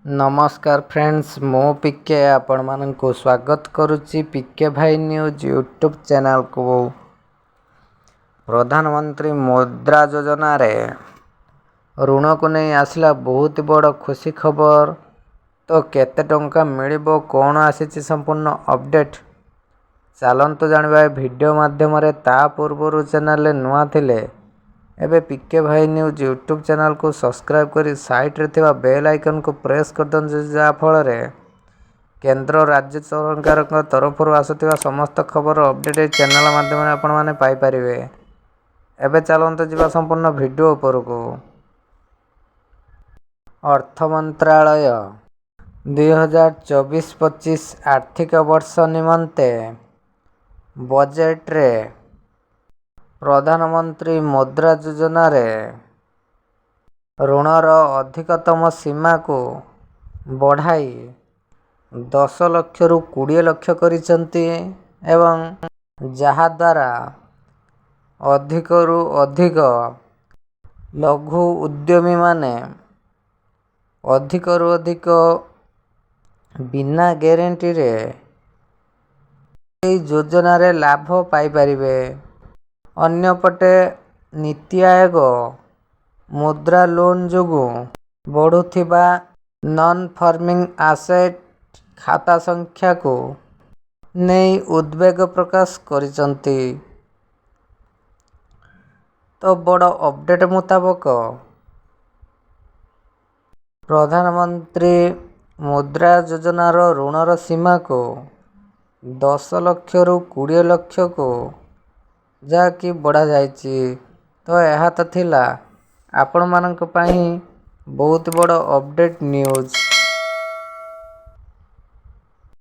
नमस्कार फ्रेंड्स मो पिके आपण मानक स्वागत करुच्ची पिके भाई न्यूज यूट्यूब चैनल को। प्रधानमंत्री मुद्रा योजना रे ऋण को नहीं आसला बहुत बड़ खुशी खबर। तो केते टंका मिलिबो कौन आसीची संपूर्ण अपडेट चलंतु जानवा वीडियो माध्यम रे। ता पूर्व चैनल नुआ थिले एबे पिके भाई न्यूज यूट्यूब चैनल को सब्सक्राइब करी साइट रे थिबा बेल आइकन को प्रेस कर दन जा फल रे केंद्र राज्य सरकार तरफ आसुथिबा समस्त खबर अपडेट चैनल माध्यम रे आपण माने पाई परिवे। एबे चलंतु जिबा संपूर्ण वीडियो ऊपर को। अर्थ मंत्रालय 2024-25 आर्थिक वर्ष निमंते बजेट रे प्रधानमंत्री मुद्रा योजना रे ऋणर अधिकतम सीमा को बढ़ाई 10 लाख रु 20 लाख करिसंती एवं जहा द्वारा अधिक रु अधिक लघु उद्यमी माने अधिक रु अधिक बिना ग्यारंटी रे योजना रे लाभ पाई परिबे। अन्यपटे नीति आयोग मुद्रा लोन जोगु बढ़ुथिबा नॉन फार्मिंग एसेट खाता संख्या को नहीं उद्वेग प्रकाश करिसंती। तो बड़ अपडेट मुताबक प्रधानमंत्री मुद्रा योजना रो ऋणर सीमा को 10 लाख रु 20 लाख को जाकि बढ़ा जाइछि। तो यह तो थिला आपण मानक पाही बहुत बड़ अपडेट न्यूज।